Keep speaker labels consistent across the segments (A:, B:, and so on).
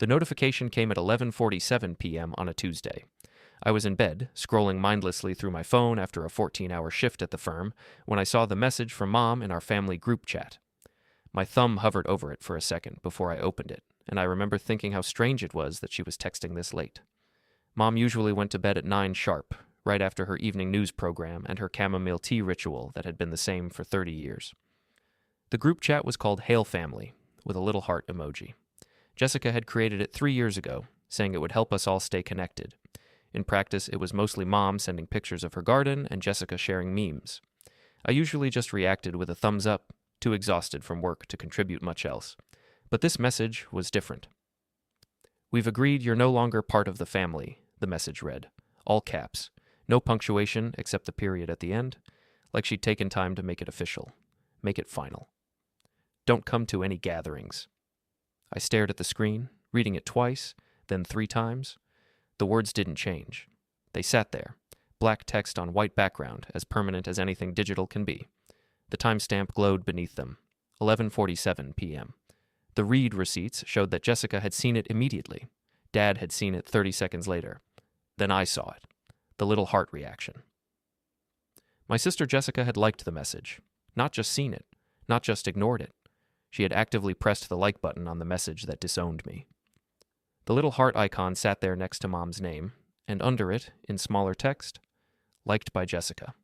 A: The notification came at 11:47 p.m. on a Tuesday. I was in bed, scrolling mindlessly through my phone after a 14-hour shift at the firm, when I saw the message from Mom in our family group chat. My thumb hovered over it for a second before I opened it, and I remember thinking how strange it was that she was texting this late. Mom usually went to bed at 9 sharp, right after her evening news program and her chamomile tea ritual that had been the same for 30 years. The group chat was called Hale Family, with a little heart emoji. Jessica had created it 3 years ago, saying it would help us all stay connected. In practice, it was mostly Mom sending pictures of her garden and Jessica sharing memes. I usually just reacted with a thumbs up, too exhausted from work to contribute much else. But this message was different. "We've agreed you're no longer part of the family," the message read. All caps. No punctuation except the period at the end, like she'd taken time to make it official. Make it final. "Don't come to any gatherings." I stared at the screen, reading it twice, then 3 times. The words didn't change. They sat there, black text on white background, as permanent as anything digital can be. The timestamp glowed beneath them, 11:47 p.m. The read receipts showed that Jessica had seen it immediately. Dad had seen it 30 seconds later. Then I saw it. The little heart reaction. My sister Jessica had liked the message. Not just seen it. Not just ignored it. She had actively pressed the like button on the message that disowned me. The little heart icon sat there next to Mom's name, and under it, in smaller text, "Liked by Jessica."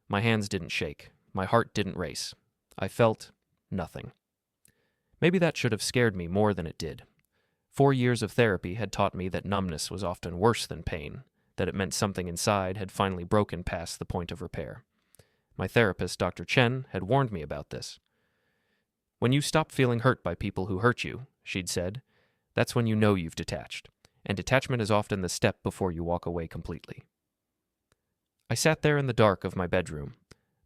A: My hands didn't shake. My heart didn't race. I felt nothing. Maybe that should have scared me more than it did. 4 years of therapy had taught me that numbness was often worse than pain, that it meant something inside had finally broken past the point of repair. My therapist, Dr. Chen, had warned me about this. "When you stop feeling hurt by people who hurt you," she'd said, "that's when you know you've detached, and detachment is often the step before you walk away completely." I sat there in the dark of my bedroom,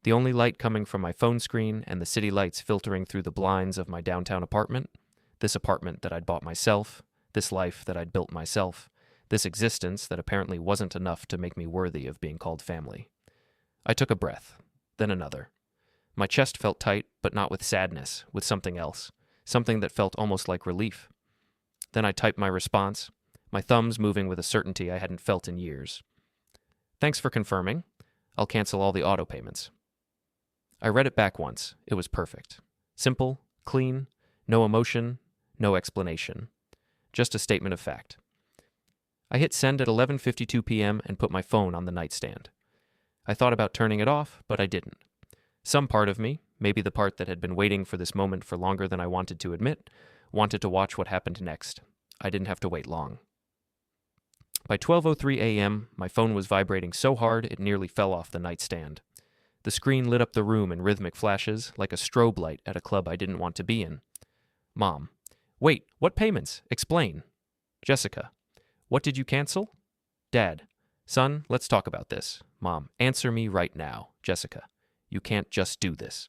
A: the only light coming from my phone screen and the city lights filtering through the blinds of my downtown apartment, this apartment that I'd bought myself, this life that I'd built myself, this existence that apparently wasn't enough to make me worthy of being called family. I took a breath, then another. My chest felt tight, but not with sadness, with something else, something that felt almost like relief. Then I typed my response, my thumbs moving with a certainty I hadn't felt in years. "Thanks for confirming. I'll cancel all the auto payments." I read it back once. It was perfect. Simple, clean, no emotion, no explanation. Just a statement of fact. I hit send at 11:52 p.m. and put my phone on the nightstand. I thought about turning it off, but I didn't. Some part of me, maybe the part that had been waiting for this moment for longer than I wanted to admit, wanted to watch what happened next. I didn't have to wait long. By 12:03 a.m., my phone was vibrating so hard it nearly fell off the nightstand. The screen lit up the room in rhythmic flashes, like a strobe light at a club I didn't want to be in. Mom. "Wait, what payments? Explain." Jessica. "What did you cancel?" Dad. "Son, let's talk about this." Mom. "Answer me right now." Jessica. "You can't just do this."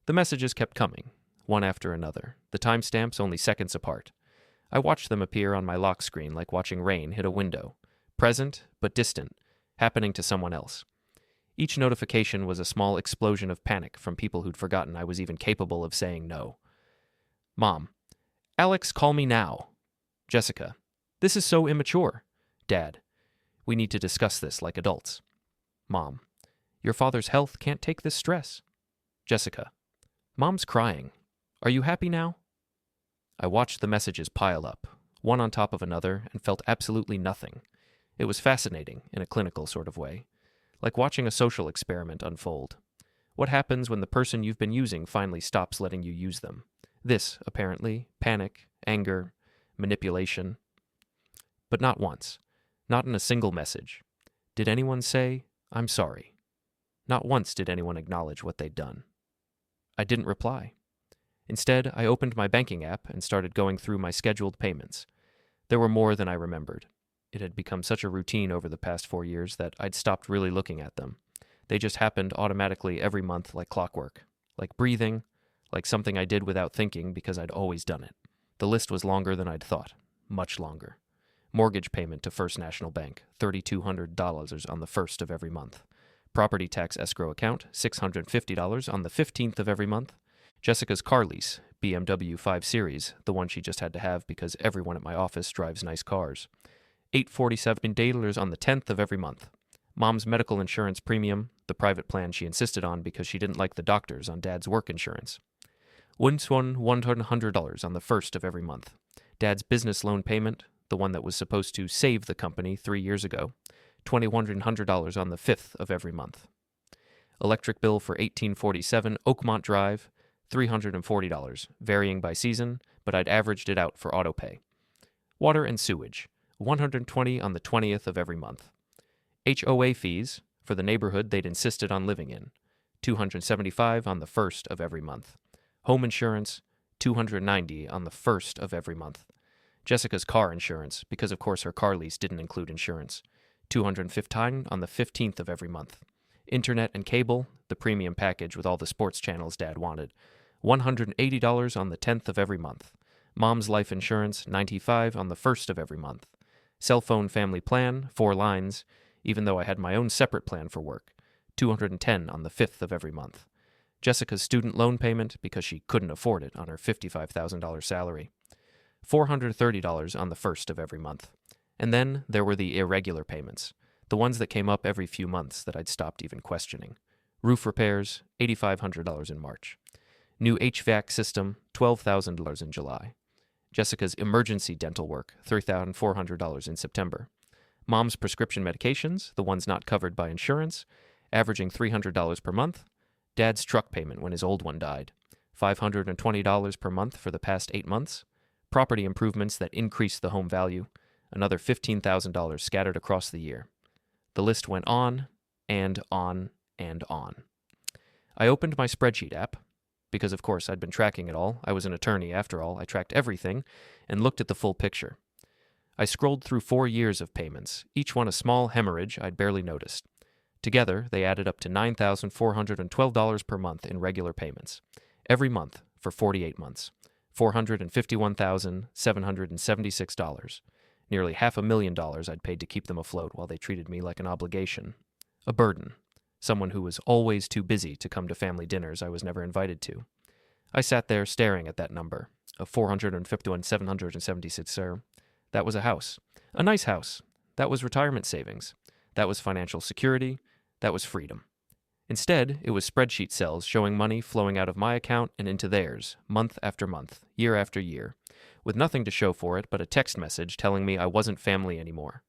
A: The messages kept coming, one after another, the timestamps only seconds apart. I watched them appear on my lock screen like watching rain hit a window, present but distant, happening to someone else. Each notification was a small explosion of panic from people who'd forgotten I was even capable of saying no. Mom. "Alex, call me now." Jessica. "This is so immature." Dad. "We need to discuss this like adults." Mom. "Your father's health can't take this stress." Jessica. "Mom's crying. Are you happy now?" I watched the messages pile up, one on top of another, and felt absolutely nothing. It was fascinating, in a clinical sort of way, like watching a social experiment unfold. What happens when the person you've been using finally stops letting you use them? This, apparently, panic, anger, manipulation. But not once, not in a single message. Did anyone say, "I'm sorry"? Not once did anyone acknowledge what they'd done. I didn't reply. Instead, I opened my banking app and started going through my scheduled payments. There were more than I remembered. It had become such a routine over the past 4 years that I'd stopped really looking at them. They just happened automatically every month like clockwork, like breathing, like something I did without thinking because I'd always done it. The list was longer than I'd thought, much longer. Mortgage payment to First National Bank, $3,200 on the 1st of every month. Property tax escrow account, $650 on the 15th of every month. Jessica's car lease, BMW 5 Series, the one she just had to have because everyone at my office drives nice cars. $847 on the 10th of every month. Mom's medical insurance premium, the private plan she insisted on because she didn't like the doctors on Dad's work insurance. $100 on the 1st of every month. Dad's business loan payment, the one that was supposed to save the company 3 years ago. $2,100 on the 5th of every month. Electric bill for 1847 Oakmont Drive, $340, varying by season, but I'd averaged it out for autopay. Water and sewage, $120 on the 20th of every month. HOA fees, for the neighborhood they'd insisted on living in, $275 on the 1st of every month. Home insurance, $290 on the 1st of every month. Jessica's car insurance, because of course her car lease didn't include insurance, $215 on the 15th of every month. Internet and cable, the premium package with all the sports channels Dad wanted, $180 on the 10th of every month. Mom's life insurance, $95 on the 1st of every month. Cell phone family plan, 4 lines, even though I had my own separate plan for work, $210 on the 5th of every month. Jessica's student loan payment, because she couldn't afford it on her $55,000 salary, $430 on the 1st of every month. And then there were the irregular payments, the ones that came up every few months that I'd stopped even questioning. Roof repairs, $8,500 in March. New HVAC system, $12,000 in July. Jessica's emergency dental work, $3,400 in September. Mom's prescription medications, the ones not covered by insurance, averaging $300 per month. Dad's truck payment when his old one died, $520 per month for the past 8 months. Property improvements that increased the home value, another $15,000 scattered across the year. The list went on and on and on. I opened my spreadsheet app, because of course I'd been tracking it all. I was an attorney after all. I tracked everything and looked at the full picture. I scrolled through 4 years of payments, each one a small hemorrhage I'd barely noticed. Together, they added up to $9,412 per month in regular payments, every month for 48 months, $451,776, nearly $500,000 I'd paid to keep them afloat while they treated me like an obligation. A burden, someone who was always too busy to come to family dinners I was never invited to. I sat there staring at that number, of $451,776, sir. That was a house. A nice house. That was retirement savings. That was financial security. That was freedom. Instead, it was spreadsheet cells showing money flowing out of my account and into theirs, month after month, year after year, with nothing to show for it but a text message telling me I wasn't family anymore.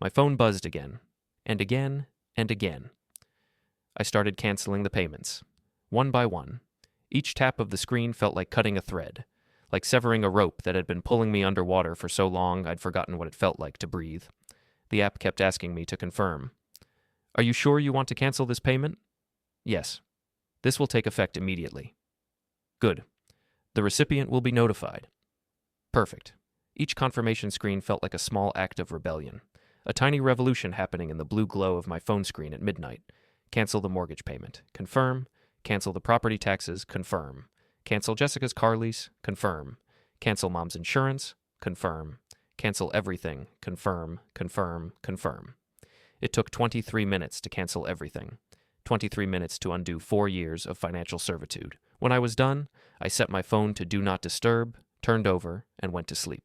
A: My phone buzzed again, and again, and again. I started canceling the payments, one by one. Each tap of the screen felt like cutting a thread, like severing a rope that had been pulling me underwater for so long I'd forgotten what it felt like to breathe. The app kept asking me to confirm. Are you sure you want to cancel this payment? Yes. This will take effect immediately. Good. The recipient will be notified. Perfect. Each confirmation screen felt like a small act of rebellion, a tiny revolution happening in the blue glow of my phone screen at midnight. Cancel the mortgage payment. Confirm. Cancel the property taxes. Confirm. Cancel Jessica's car lease. Confirm. Cancel Mom's insurance. Confirm. Cancel everything. Confirm. Confirm. Confirm. It took 23 minutes to cancel everything. 23 minutes to undo 4 years of financial servitude. When I was done, I set my phone to Do Not Disturb, turned over, and went to sleep.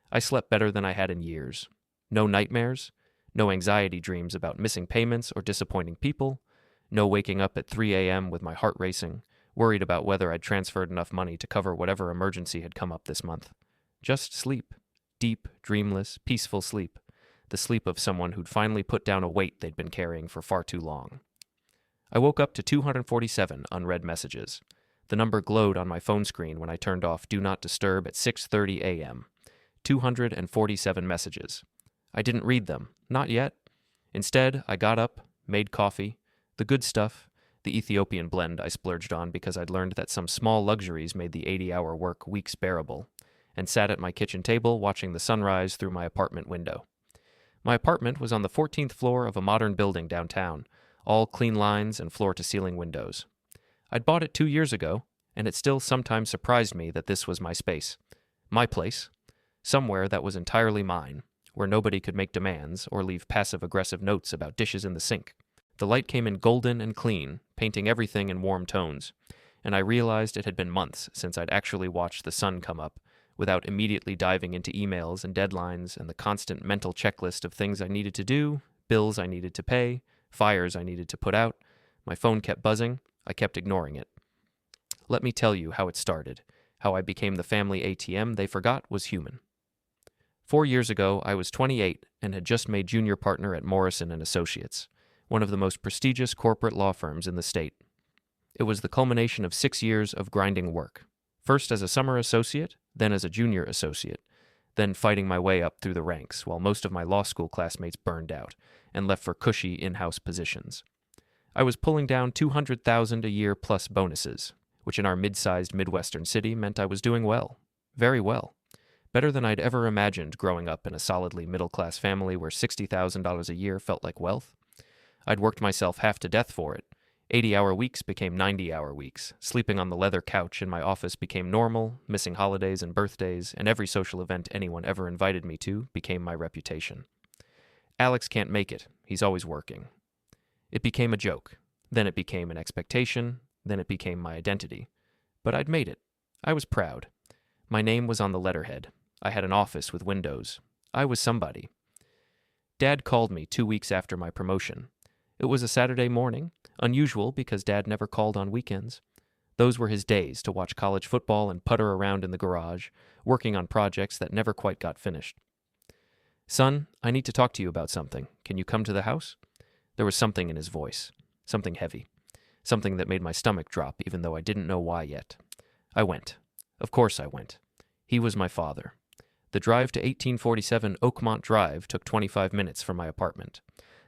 A: I slept better than I had in years. No nightmares, no anxiety dreams about missing payments or disappointing people, no waking up at 3 a.m. with my heart racing, worried about whether I'd transferred enough money to cover whatever emergency had come up this month. Just sleep. Deep, dreamless, peaceful sleep. The sleep of someone who'd finally put down a weight they'd been carrying for far too long. I woke up to 247 unread messages. The number glowed on my phone screen when I turned off Do Not Disturb at 6:30 a.m. 247 messages. I didn't read them. Not yet. Instead, I got up, made coffee, the good stuff, the Ethiopian blend I splurged on because I'd learned that some small luxuries made the 80-hour work weeks bearable, and sat at my kitchen table watching the sunrise through my apartment window. My apartment was on the 14th floor of a modern building downtown, all clean lines and floor-to-ceiling windows. I'd bought it 2 years ago, and it still sometimes surprised me that this was my space. My place. Somewhere that was entirely mine, where nobody could make demands or leave passive-aggressive notes about dishes in the sink. The light came in golden and clean, painting everything in warm tones. and I realized it had been months since I'd actually watched the sun come up, without immediately diving into emails and deadlines and the constant mental checklist of things I needed to do, bills I needed to pay, fires I needed to put out. My phone kept buzzing. I kept ignoring it. Let me tell you how it started, how I became the family ATM they forgot was human. 4 years ago, I was 28 and had just made junior partner at Morrison & Associates, one of the most prestigious corporate law firms in the state. It was the culmination of 6 years of grinding work, first as a summer associate, then as a junior associate, then fighting my way up through the ranks while most of my law school classmates burned out and left for cushy in-house positions. I was pulling down $200,000 a year plus bonuses, which in our mid-sized Midwestern city meant I was doing well, very well. Better than I'd ever imagined growing up in a solidly middle-class family where $60,000 a year felt like wealth. I'd worked myself half to death for it. 80-hour weeks became 90-hour weeks. Sleeping on the leather couch in my office became normal, missing holidays and birthdays, and every social event anyone ever invited me to became my reputation. Alex can't make it. He's always working. It became a joke. Then it became an expectation. Then it became my identity. But I'd made it. I was proud. My name was on the letterhead. I had an office with windows. I was somebody. Dad called me 2 weeks after my promotion. It was a Saturday morning, unusual because Dad never called on weekends. Those were his days to watch college football and putter around in the garage, working on projects that never quite got finished. Son, I need to talk to you about something. Can you come to the house? There was something in his voice, something heavy, something that made my stomach drop even though I didn't know why yet. I went. Of course I went. He was my father. The drive to 1847 Oakmont Drive took 25 minutes from my apartment.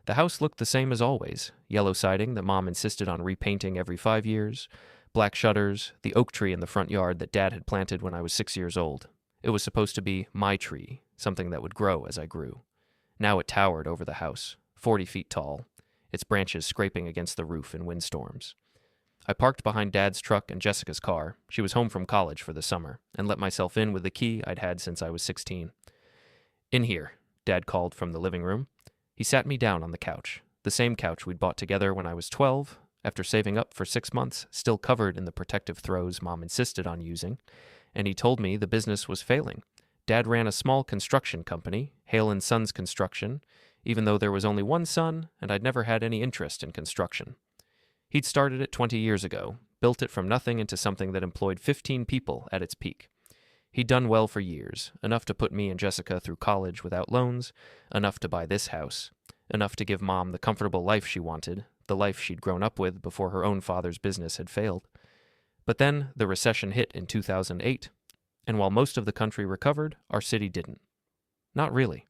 A: The house looked the same as always, yellow siding that Mom insisted on repainting every 5 years, black shutters, the oak tree in the front yard that Dad had planted when I was 6 years old. It was supposed to be my tree, something that would grow as I grew. Now it towered over the house, 40 feet tall, its branches scraping against the roof in windstorms. I parked behind Dad's truck and Jessica's car. She was home from college for the summer, and let myself in with the key I'd had since I was 16. In here, Dad called from the living room. He sat me down on the couch, the same couch we'd bought together when I was 12, after saving up for 6 months, still covered in the protective throws Mom insisted on using, and he told me the business was failing. Dad ran a small construction company, Hale & Sons Construction, even though there was only one son, and I'd never had any interest in construction. He'd started it 20 years ago, built it from nothing into something that employed 15 people at its peak. He'd done well for years, enough to put me and Jessica through college without loans, enough to buy this house, enough to give Mom the comfortable life she wanted, the life she'd grown up with before her own father's business had failed. But then the recession hit in 2008, and while most of the country recovered, our city didn't. Not really.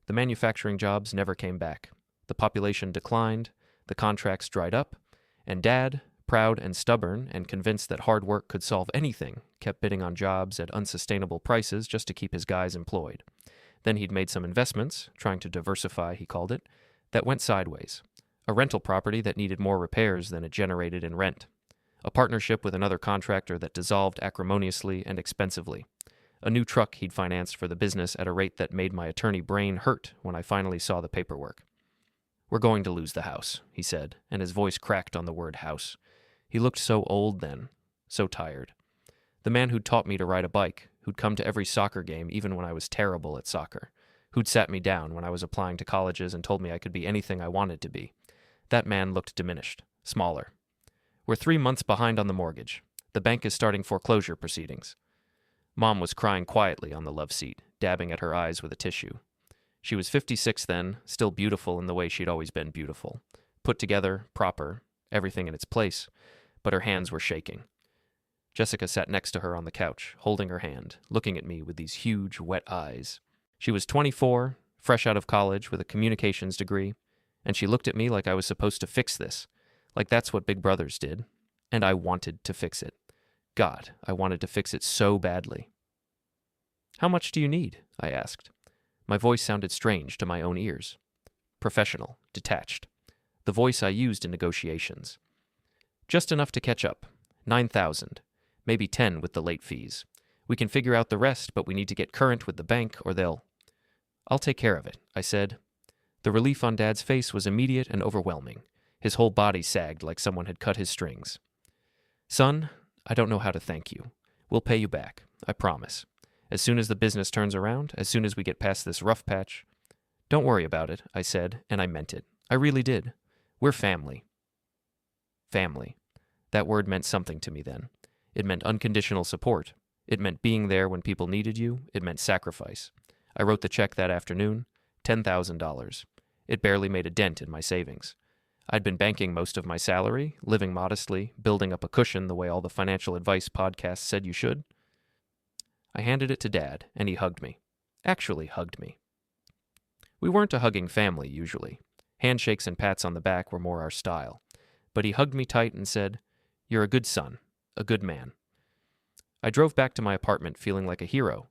A: The manufacturing jobs never came back. The population declined, the contracts dried up, and Dad, proud and stubborn and convinced that hard work could solve anything, kept bidding on jobs at unsustainable prices just to keep his guys employed. Then he'd made some investments, trying to diversify, he called it, that went sideways. A rental property that needed more repairs than it generated in rent. A partnership with another contractor that dissolved acrimoniously and expensively. A new truck he'd financed for the business at a rate that made my attorney brain hurt when I finally saw the paperwork. "We're going to lose the house," he said, and his voice cracked on the word house. He looked so old then, so tired. The man who'd taught me to ride a bike, who'd come to every soccer game even when I was terrible at soccer, who'd sat me down when I was applying to colleges and told me I could be anything I wanted to be. That man looked diminished, smaller. "We're 3 months behind on the mortgage. The bank is starting foreclosure proceedings." Mom was crying quietly on the love seat, dabbing at her eyes with a tissue. She was 56 then, still beautiful in the way she'd always been beautiful. Put together, proper, everything in its place, but her hands were shaking. Jessica sat next to her on the couch, holding her hand, looking at me with these huge, wet eyes. She was 24, fresh out of college with a communications degree, and she looked at me like I was supposed to fix this, like that's what big brothers did, and I wanted to fix it. God, I wanted to fix it so badly. "How much do you need?" I asked. My voice sounded strange to my own ears. Professional, detached. The voice I used in negotiations. "Just enough to catch up. 9,000. Maybe 10 with the late fees. We can figure out the rest, but we need to get current with the bank or they'll—" "I'll take care of it," I said. The relief on Dad's face was immediate and overwhelming. His whole body sagged like someone had cut his strings. "Son, I don't know how to thank you. We'll pay you back, I promise. As soon as the business turns around, as soon as we get past this rough patch. Don't worry about it, I said, and I meant it. I really did. We're family. Family. That word meant something to me then. It meant unconditional support. It meant being there when people needed you. It meant sacrifice. I wrote the check that afternoon, $10,000. It barely made a dent in my savings. I'd been banking most of my salary, living modestly, building up a cushion the way all the financial advice podcasts said you should. I handed it to Dad, and he hugged me. Actually hugged me. We weren't a hugging family, usually. Handshakes and pats on the back were more our style. But he hugged me tight and said, "You're a good son, a good man." I drove back to my apartment feeling like a hero.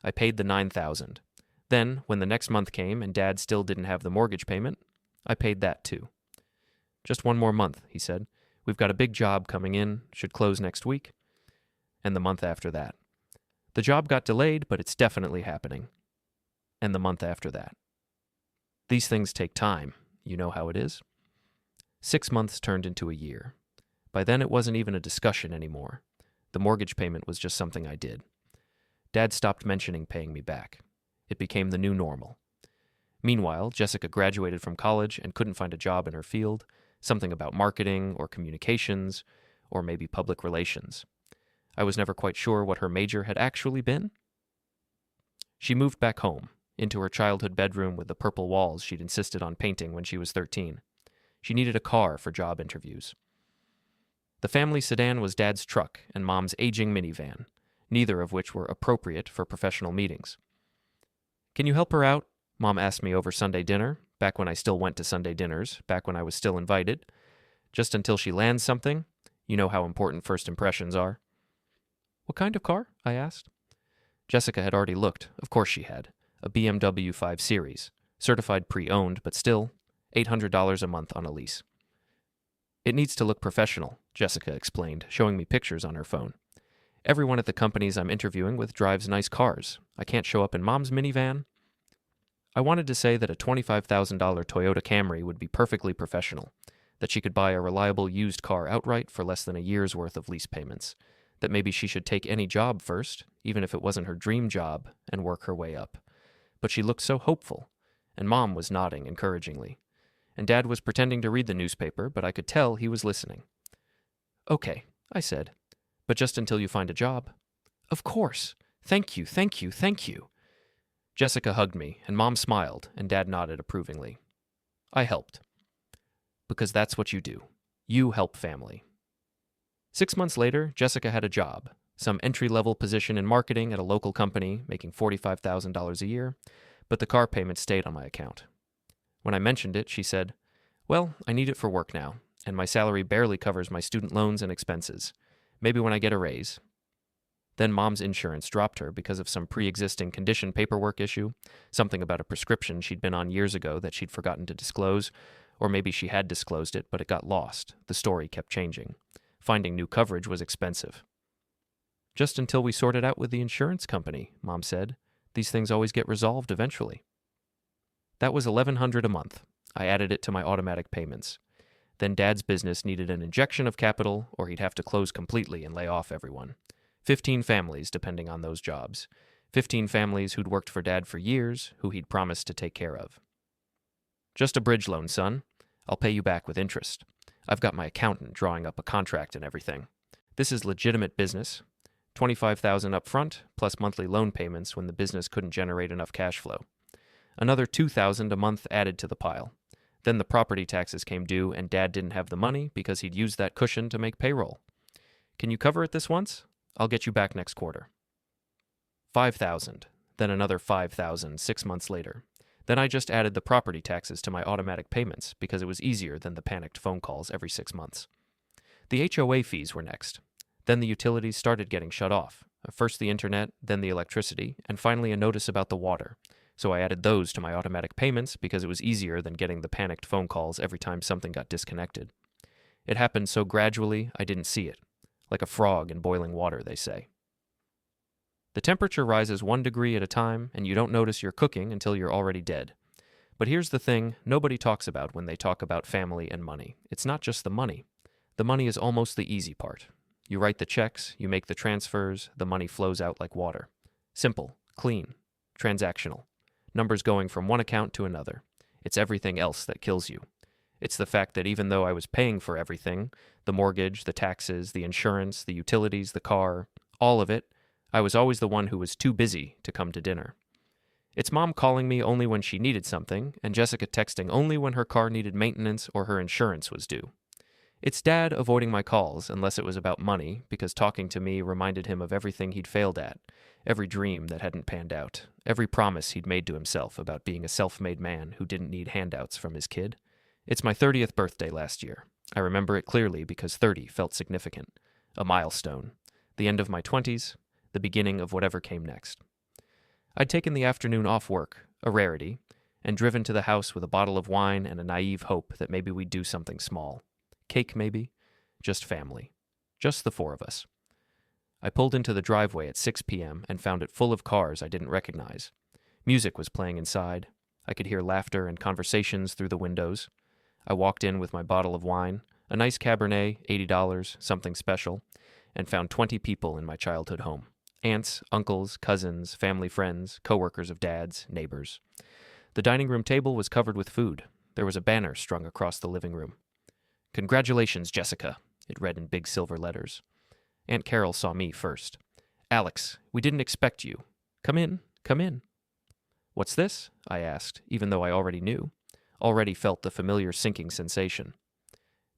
A: I paid the $9,000. Then, when the next month came and Dad still didn't have the mortgage payment, I paid that too. "Just one more month," he said. "We've got a big job coming in, should close next week." And the month after that. The job got delayed, but it's definitely happening. And the month after that. These things take time. You know how it is. 6 months turned into a year. By then it wasn't even a discussion anymore. The mortgage payment was just something I did. Dad stopped mentioning paying me back. It became the new normal. Meanwhile, Jessica graduated from college and couldn't find a job in her field, something about marketing or communications, or maybe public relations. I was never quite sure what her major had actually been. She moved back home, into her childhood bedroom with the purple walls she'd insisted on painting when she was 13. She needed a car for job interviews. The family sedan was Dad's truck and Mom's aging minivan, neither of which were appropriate for professional meetings. "Can you help her out?" Mom asked me over Sunday dinner, back when I still went to Sunday dinners, back when I was still invited. Just until she lands something. You know how important first impressions are. "What kind of car?" I asked. Jessica had already looked. Of course she had. A BMW 5 Series, certified pre-owned, but still $800 a month on a lease. "It needs to look professional," Jessica explained, showing me pictures on her phone. "Everyone at the companies I'm interviewing with drives nice cars. I can't show up in Mom's minivan." I wanted to say that a $25,000 Toyota Camry would be perfectly professional, that she could buy a reliable used car outright for less than a year's worth of lease payments, that maybe she should take any job first, even if it wasn't her dream job, and work her way up. But she looked so hopeful, and Mom was nodding encouragingly. And Dad was pretending to read the newspaper, but I could tell he was listening. "Okay," I said, "but just until you find a job." "Of course. Thank you, thank you, thank you." Jessica hugged me, and Mom smiled, and Dad nodded approvingly. I helped. Because that's what you do. You help family. 6 months later, Jessica had a job, some entry-level position in marketing at a local company, making $45,000 a year, but the car payment stayed on my account. When I mentioned it, she said, "Well, I need it for work now, and my salary barely covers my student loans and expenses. Maybe when I get a raise." Then Mom's insurance dropped her because of some pre-existing condition paperwork issue, something about a prescription she'd been on years ago that she'd forgotten to disclose, or maybe she had disclosed it, but it got lost. The story kept changing. Finding new coverage was expensive. "Just until we sort it out with the insurance company," Mom said. "These things always get resolved eventually." That was $1,100 a month. I added it to my automatic payments. Then Dad's business needed an injection of capital, or he'd have to close completely and lay off everyone. 15 families, depending on those jobs. 15 families who'd worked for Dad for years, who he'd promised to take care of. "Just a bridge loan, son. I'll pay you back with interest. I've got my accountant drawing up a contract and everything. This is legitimate business. $25,000 up front, plus monthly loan payments when the business couldn't generate enough cash flow. Another $2,000 a month added to the pile. Then the property taxes came due, and Dad didn't have the money because he'd used that cushion to make payroll. Can you cover it this once? I'll get you back next quarter." $5,000, then another $5,000 6 months later. Then I just added the property taxes to my automatic payments because it was easier than the panicked phone calls every 6 months. The HOA fees were next. Then the utilities started getting shut off. First the internet, then the electricity, and finally a notice about the water. So I added those to my automatic payments because it was easier than getting the panicked phone calls every time something got disconnected. It happened so gradually I didn't see it. Like a frog in boiling water, they say. The temperature rises 1 degree at a time, and you don't notice you're cooking until you're already dead. But here's the thing nobody talks about when they talk about family and money. It's not just the money. The money is almost the easy part. You write the checks, you make the transfers, the money flows out like water. Simple, clean, transactional. Numbers going from one account to another. It's everything else that kills you. It's the fact that even though I was paying for everything, the mortgage, the taxes, the insurance, the utilities, the car, all of it, I was always the one who was too busy to come to dinner. It's Mom calling me only when she needed something, and Jessica texting only when her car needed maintenance or her insurance was due. It's Dad avoiding my calls unless it was about money, because talking to me reminded him of everything he'd failed at, every dream that hadn't panned out, every promise he'd made to himself about being a self-made man who didn't need handouts from his kid. It's my 30th birthday last year. I remember it clearly because 30 felt significant, a milestone, the end of my 20s, the beginning of whatever came next. I'd taken the afternoon off work, a rarity, and driven to the house with a bottle of wine and a naive hope that maybe we'd do something small. Cake, maybe? Just family. Just the four of us. I pulled into the driveway at 6 p.m. and found it full of cars I didn't recognize. Music was playing inside. I could hear laughter and conversations through the windows. I walked in with my bottle of wine, a nice Cabernet, $80, something special, and found 20 people in my childhood home. Aunts, uncles, cousins, family friends, coworkers of Dad's, neighbors. The dining room table was covered with food. There was a banner strung across the living room. "Congratulations, Jessica," it read in big silver letters. Aunt Carol saw me first. "Alex, we didn't expect you. Come in, come in." "What's this?" I asked, even though I already knew. Already felt the familiar sinking sensation.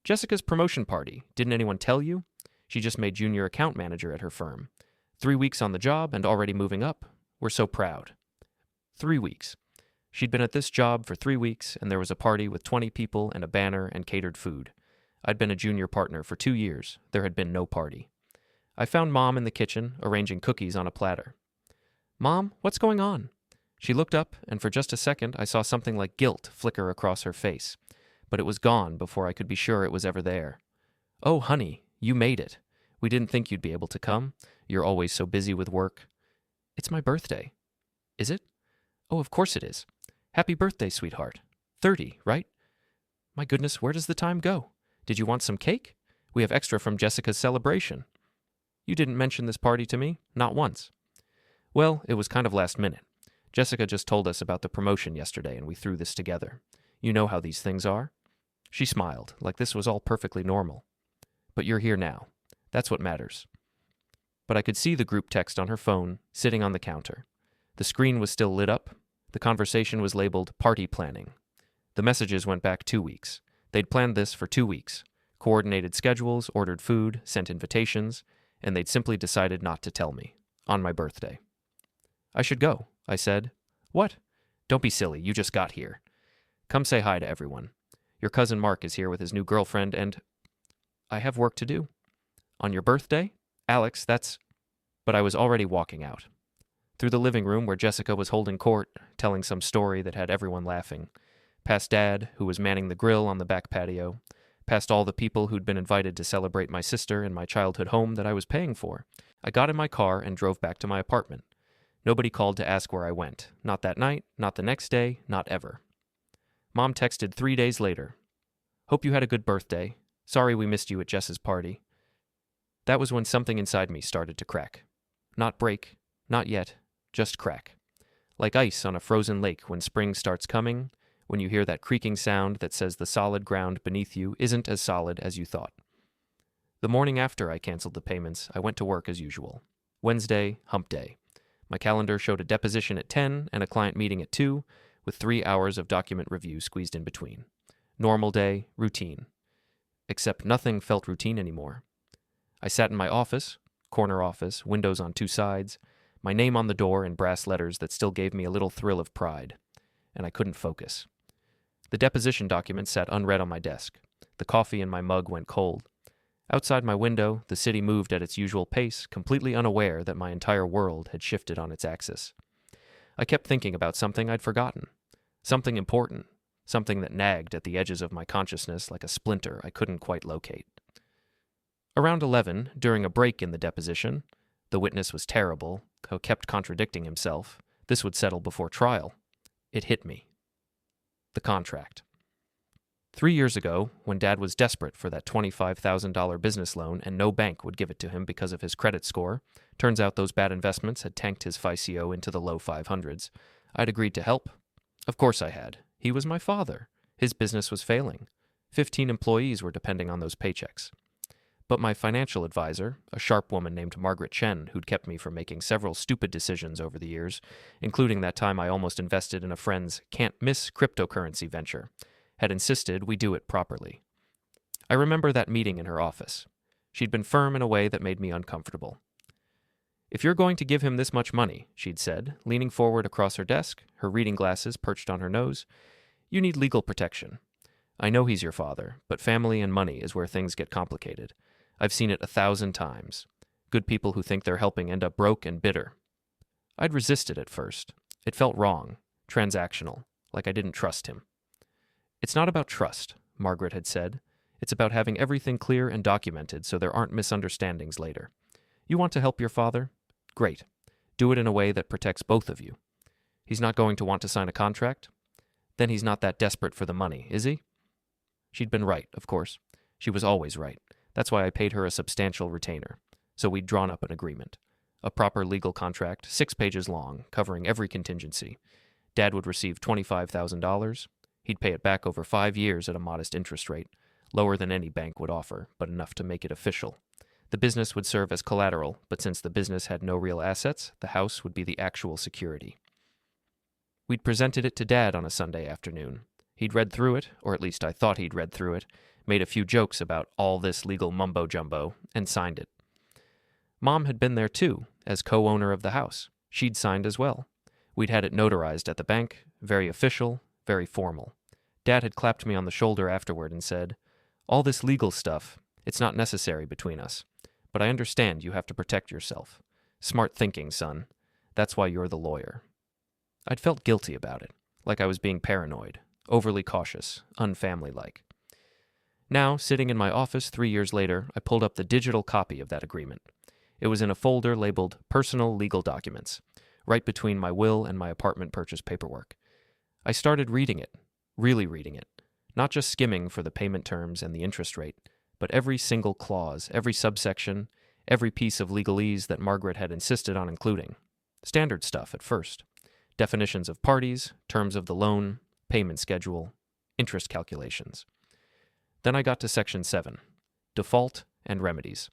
A: "Jessica's promotion party. Didn't anyone tell you? She just made junior account manager at her firm. 3 weeks on the job and already moving up. We're so proud." 3 weeks. She'd been at this job for 3 weeks, and there was a party with 20 people and a banner and catered food. I'd been a junior partner for 2 years. There had been no party. I found Mom in the kitchen, arranging cookies on a platter. "Mom, what's going on?" She looked up, and for just a second I saw something like guilt flicker across her face. But it was gone before I could be sure it was ever there. "Oh, honey, you made it. We didn't think you'd be able to come. You're always so busy with work." "It's my birthday." "Is it? Oh, of course it is. Happy birthday, sweetheart. 30, right? My goodness, where does the time go? Did you want some cake? We have extra from Jessica's celebration." "You didn't mention this party to me, not once." "Well, it was kind of last minute. Jessica just told us about the promotion yesterday and we threw this together. You know how these things are." She smiled, like this was all perfectly normal. "But you're here now. That's what matters." But I could see the group text on her phone, sitting on the counter. The screen was still lit up. The conversation was labeled party planning. The messages went back 2 weeks. They'd planned this for 2 weeks. Coordinated schedules, ordered food, sent invitations, and they'd simply decided not to tell me. On my birthday. "I should go," I said. "What?" "Don't be silly, you just got here. Come say hi to everyone. Your cousin Mark is here with his new girlfriend and—" "I have work to do." "On your birthday? Alex, that's—" But I was already walking out. Through the living room where Jessica was holding court, telling some story that had everyone laughing. Past Dad, who was manning the grill on the back patio. Past all the people who'd been invited to celebrate my sister in my childhood home that I was paying for. I got in my car and drove back to my apartment. Nobody called to ask where I went. Not that night, not the next day, not ever. Mom texted 3 days later. "Hope you had a good birthday. Sorry we missed you at Jess's party." That was when something inside me started to crack. Not break, not yet, just crack. Like ice on a frozen lake when spring starts coming, when you hear that creaking sound that says the solid ground beneath you isn't as solid as you thought. The morning after I canceled the payments, I went to work as usual. Wednesday, hump day. My calendar showed a deposition at 10 and a client meeting at 2, with 3 hours of document review squeezed in between. Normal day, routine. Except nothing felt routine anymore. I sat in my office, corner office, windows on 2 sides, my name on the door in brass letters that still gave me a little thrill of pride, and I couldn't focus. The deposition document sat unread on my desk. The coffee in my mug went cold. Outside my window, the city moved at its usual pace, completely unaware that my entire world had shifted on its axis. I kept thinking about something I'd forgotten. Something important. Something that nagged at the edges of my consciousness like a splinter I couldn't quite locate. Around 11, during a break in the deposition, the witness was terrible, kept contradicting himself. This would settle before trial. It hit me. The contract. 3 years ago, when Dad was desperate for that $25,000 business loan and no bank would give it to him because of his credit score, turns out those bad investments had tanked his FICO into the low 500s. I'd agreed to help. Of course I had. He was my father. His business was failing. 15 employees were depending on those paychecks. But my financial advisor, a sharp woman named Margaret Chen, who'd kept me from making several stupid decisions over the years, including that time I almost invested in a friend's can't-miss cryptocurrency venture, had insisted we do it properly. I remember that meeting in her office. She'd been firm in a way that made me uncomfortable. "If you're going to give him this much money," she'd said, leaning forward across her desk, her reading glasses perched on her nose, "you need legal protection. I know he's your father, but family and money is where things get complicated. I've seen it 1,000 times. Good people who think they're helping end up broke and bitter." I'd resisted at first. It felt wrong, transactional, like I didn't trust him. "It's not about trust," Margaret had said. "It's about having everything clear and documented so there aren't misunderstandings later. You want to help your father? Great. Do it in a way that protects both of you. He's not going to want to sign a contract? Then he's not that desperate for the money, is he?" She'd been right, of course. She was always right. That's why I paid her a substantial retainer. So we'd drawn up an agreement. A proper legal contract, 6 pages long, covering every contingency. Dad would receive $25,000. He'd pay it back over 5 years at a modest interest rate, lower than any bank would offer, but enough to make it official. The business would serve as collateral, but since the business had no real assets, the house would be the actual security. We'd presented it to Dad on a Sunday afternoon. He'd read through it, or at least I thought he'd read through it, made a few jokes about all this legal mumbo-jumbo, and signed it. Mom had been there too, as co-owner of the house. She'd signed as well. We'd had it notarized at the bank, very official, very formal. Dad had clapped me on the shoulder afterward and said, "All this legal stuff, it's not necessary between us. But I understand you have to protect yourself. Smart thinking, son. That's why you're the lawyer." I'd felt guilty about it, like I was being paranoid, overly cautious, unfamily-like. Now, sitting in my office 3 years later, I pulled up the digital copy of that agreement. It was in a folder labeled Personal Legal Documents, right between my will and my apartment purchase paperwork. I started reading it, really reading it, not just skimming for the payment terms and the interest rate, but every single clause, every subsection, every piece of legalese that Margaret had insisted on including. Standard stuff at first. Definitions of parties, terms of the loan, payment schedule, interest calculations. Then I got to Section 7, Default and Remedies.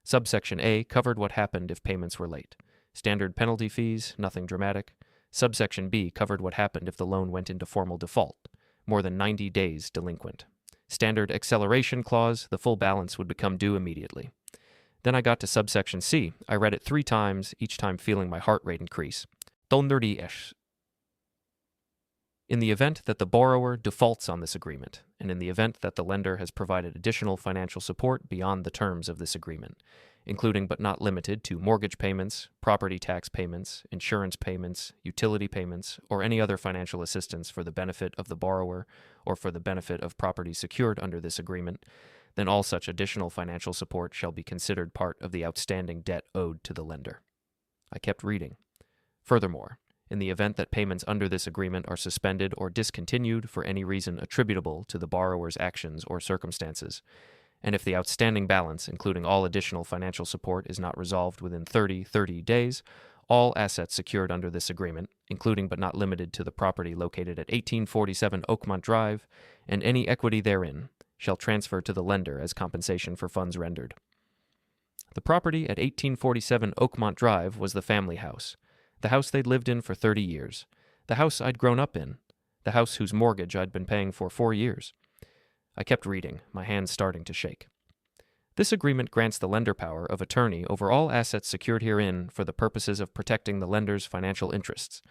A: Subsection A covered what happened if payments were late. Standard penalty fees, nothing dramatic. Subsection B covered what happened if the loan went into formal default, more than 90 days delinquent. Standard acceleration clause, the full balance would become due immediately. Then I got to subsection C. I read it 3 times, each time feeling my heart rate increase. In the event that the borrower defaults on this agreement, and in the event that the lender has provided additional financial support beyond the terms of this agreement, including but not limited to mortgage payments, property tax payments, insurance payments, utility payments, or any other financial assistance for the benefit of the borrower or for the benefit of property secured under this agreement, then all such additional financial support shall be considered part of the outstanding debt owed to the lender. I kept reading. Furthermore, in the event that payments under this agreement are suspended or discontinued for any reason attributable to the borrower's actions or circumstances, and if the outstanding balance, including all additional financial support, is not resolved within 30 days, all assets secured under this agreement, including but not limited to the property located at 1847 Oakmont Drive, and any equity therein, shall transfer to the lender as compensation for funds rendered. The property at 1847 Oakmont Drive was the family house, the house they'd lived in for 30 years, the house I'd grown up in, the house whose mortgage I'd been paying for 4 years. I kept reading, my hands starting to shake. This agreement grants the lender power of attorney over all assets secured herein for the purposes of protecting the lender's financial interests.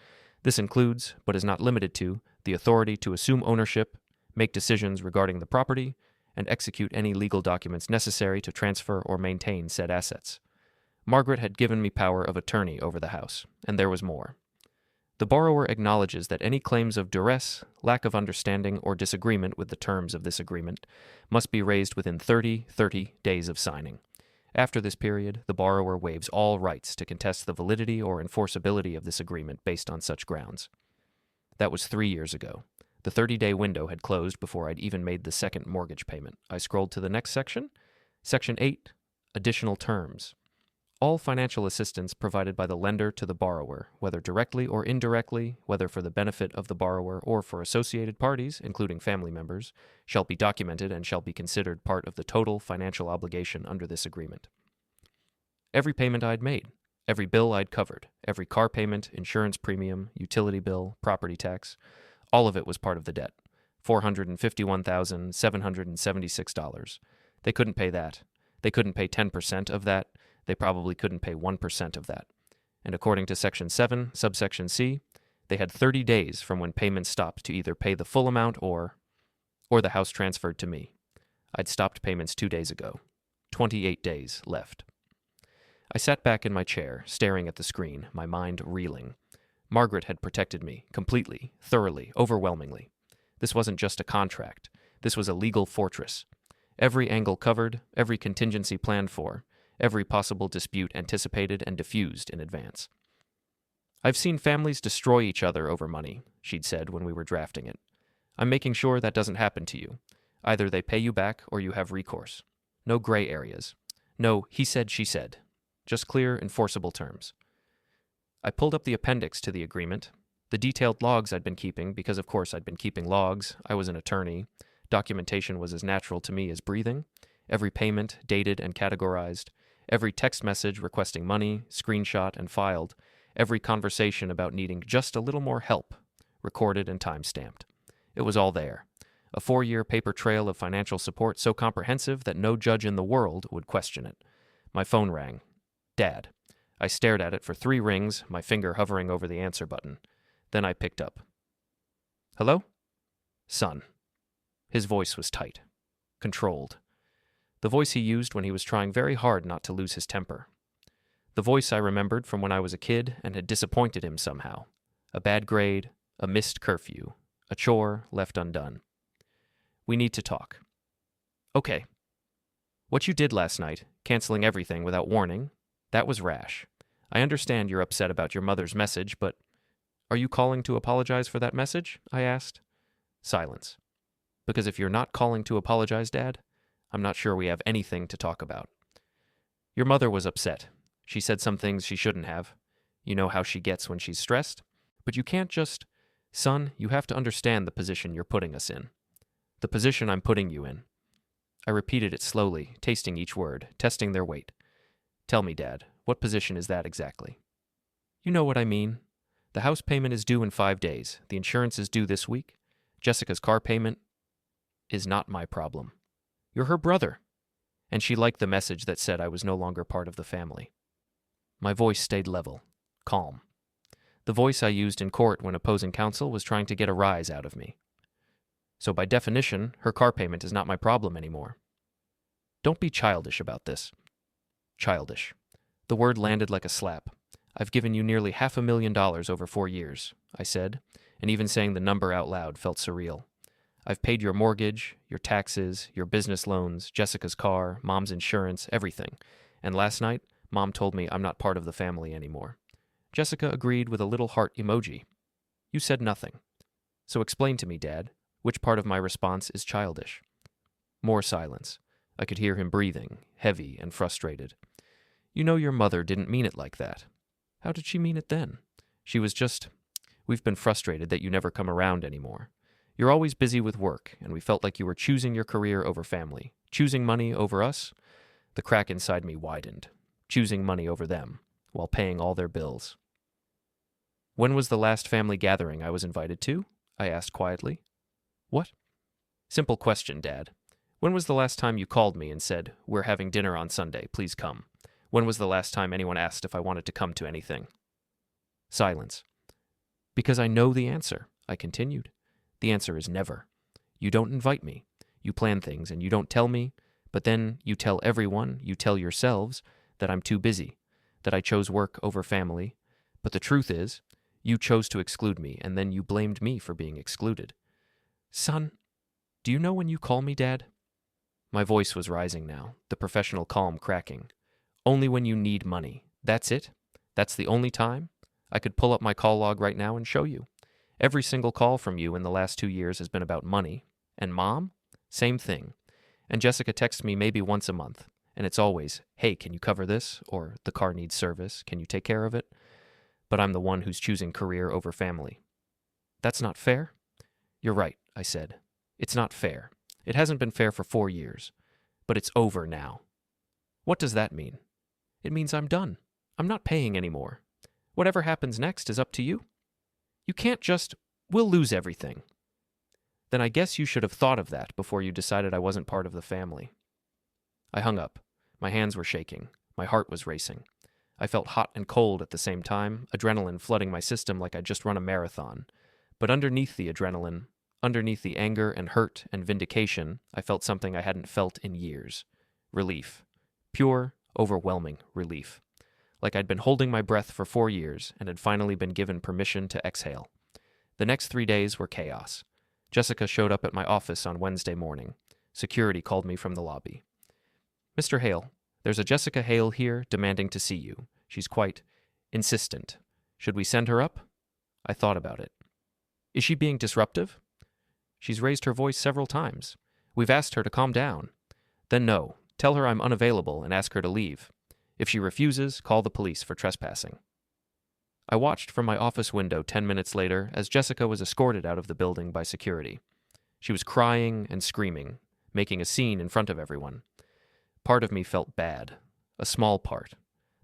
A: This includes, but is not limited to, the authority to assume ownership, make decisions regarding the property, and execute any legal documents necessary to transfer or maintain said assets. Margaret had given me power of attorney over the house, and there was more. The borrower acknowledges that any claims of duress, lack of understanding, or disagreement with the terms of this agreement must be raised within 30 days of signing. After this period, the borrower waives all rights to contest the validity or enforceability of this agreement based on such grounds. That was 3 years ago. The 30-day window had closed before I'd even made the second mortgage payment. I scrolled to the next section. Section 8, Additional Terms. All financial assistance provided by the lender to the borrower, whether directly or indirectly, whether for the benefit of the borrower or for associated parties, including family members, shall be documented and shall be considered part of the total financial obligation under this agreement. Every payment I'd made, every bill I'd covered, every car payment, insurance premium, utility bill, property tax, all of it was part of the debt. $451,776. They couldn't pay that. They couldn't pay 10% of that. They probably couldn't pay 1% of that. And according to Section 7, subsection C, they had 30 days from when payments stopped to either pay the full amount or the house transferred to me. I'd stopped payments 2 days ago. 28 days left. I sat back in my chair, staring at the screen, my mind reeling. Margaret had protected me, completely, thoroughly, overwhelmingly. This wasn't just a contract. This was a legal fortress. Every angle covered, every contingency planned for, every possible dispute anticipated and diffused in advance. I've seen families destroy each other over money, she'd said when we were drafting it. I'm making sure that doesn't happen to you. Either they pay you back or you have recourse. No gray areas. No he said, she said. Just clear, enforceable terms. I pulled up the appendix to the agreement, the detailed logs I'd been keeping, because of course I'd been keeping logs. I was an attorney. Documentation was as natural to me as breathing. Every payment, dated and categorized. Every text message requesting money, screenshot and filed. Every conversation about needing just a little more help, recorded and time-stamped. It was all there. A 4-year paper trail of financial support so comprehensive that no judge in the world would question it. My phone rang. Dad. I stared at it for 3 rings, my finger hovering over the answer button. Then I picked up. Hello? Son. His voice was tight. Controlled. The voice he used when he was trying very hard not to lose his temper. The voice I remembered from when I was a kid and had disappointed him somehow. A bad grade, a missed curfew, a chore left undone. We need to talk. Okay. What you did last night, canceling everything without warning, that was rash. I understand you're upset about your mother's message, but are you calling to apologize for that message? I asked. Silence. Because if you're not calling to apologize, Dad, I'm not sure we have anything to talk about. Your mother was upset. She said some things she shouldn't have. You know how she gets when she's stressed. But you can't just... Son, you have to understand the position you're putting us in. The position I'm putting you in. I repeated it slowly, tasting each word, testing their weight. Tell me, Dad, what position is that exactly? You know what I mean. The house payment is due in 5 days. The insurance is due this week. Jessica's car payment is not my problem. You're her brother. And she liked the message that said I was no longer part of the family. My voice stayed level, calm. The voice I used in court when opposing counsel was trying to get a rise out of me. So by definition, her car payment is not my problem anymore. Don't be childish about this. Childish. The word landed like a slap. I've given you nearly $500,000 over 4 years, I said, and even saying the number out loud felt surreal. I've paid your mortgage, your taxes, your business loans, Jessica's car, Mom's insurance, everything. And last night, Mom told me I'm not part of the family anymore. Jessica agreed with a little heart emoji. You said nothing. So explain to me, Dad, which part of my response is childish? More silence. I could hear him breathing, heavy and frustrated. You know your mother didn't mean it like that. How did she mean it then? She was just... We've been frustrated that you never come around anymore. You're always busy with work, and we felt like you were choosing your career over family, choosing money over us. The crack inside me widened, choosing money over them, while paying all their bills. When was the last family gathering I was invited to? I asked quietly. What? Simple question, Dad. When was the last time you called me and said, "We're having dinner on Sunday, please come"? When was the last time anyone asked if I wanted to come to anything? Silence. Because I know the answer, I continued. The answer is never. You don't invite me. You plan things and you don't tell me, but then you tell everyone, you tell yourselves, that I'm too busy, that I chose work over family. But the truth is, you chose to exclude me, and then you blamed me for being excluded. Son, do you know when you call me Dad? My voice was rising now, the professional calm cracking. Only when you need money. That's it? That's the only time? I could pull up my call log right now and show you. Every single call from you in the last 2 years has been about money. And Mom? Same thing. And Jessica texts me maybe once a month. And it's always, hey, can you cover this? Or the car needs service. Can you take care of it? But I'm the one who's choosing career over family. That's not fair? You're right, I said. It's not fair. It hasn't been fair for 4 years. But it's over now. What does that mean? It means I'm done. I'm not paying anymore. Whatever happens next is up to you. You can't just, we'll lose everything. Then I guess you should have thought of that before you decided I wasn't part of the family. I hung up. My hands were shaking. My heart was racing. I felt hot and cold at the same time, adrenaline flooding my system like I'd just run a marathon. But underneath the adrenaline, underneath the anger and hurt and vindication, I felt something I hadn't felt in years. Relief. Pure, overwhelming relief. Like I'd been holding my breath for 4 years and had finally been given permission to exhale. The next 3 days were chaos. Jessica showed up at my office on Wednesday morning. Security called me from the lobby. Mr. Hale, there's a Jessica Hale here demanding to see you. She's quite insistent. Should we send her up? I thought about it. Is she being disruptive? She's raised her voice several times. We've asked her to calm down. Then no, tell her I'm unavailable and ask her to leave. If she refuses, call the police for trespassing. I watched from my office window 10 minutes later as Jessica was escorted out of the building by security. She was crying and screaming, making a scene in front of everyone. Part of me felt bad, a small part,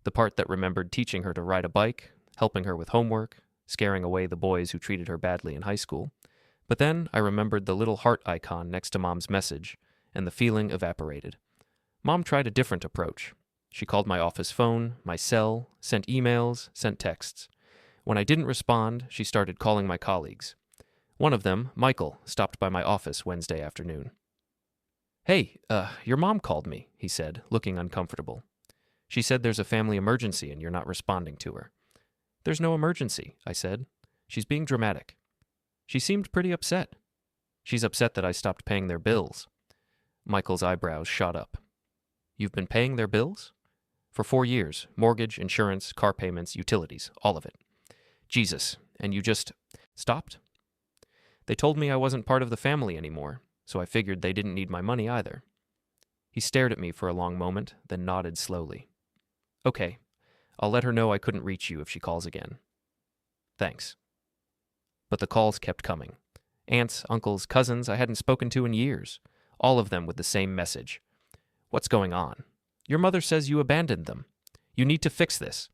A: the part that remembered teaching her to ride a bike, helping her with homework, scaring away the boys who treated her badly in high school. But then I remembered the little heart icon next to Mom's message, and the feeling evaporated. Mom tried a different approach. She called my office phone, my cell, sent emails, sent texts. When I didn't respond, she started calling my colleagues. One of them, Michael, stopped by my office Wednesday afternoon. Hey, your mom called me, he said, looking uncomfortable. She said there's a family emergency and you're not responding to her. There's no emergency, I said. She's being dramatic. She seemed pretty upset. She's upset that I stopped paying their bills. Michael's eyebrows shot up. You've been paying their bills? For 4 years. Mortgage, insurance, car payments, utilities, all of it. Jesus, and you just stopped? They told me I wasn't part of the family anymore, so I figured they didn't need my money either. He stared at me for a long moment, then nodded slowly. Okay, I'll let her know I couldn't reach you if she calls again. Thanks. But the calls kept coming. Aunts, uncles, cousins I hadn't spoken to in years, all of them with the same message. What's going on? Your mother says you abandoned them. You need to fix this.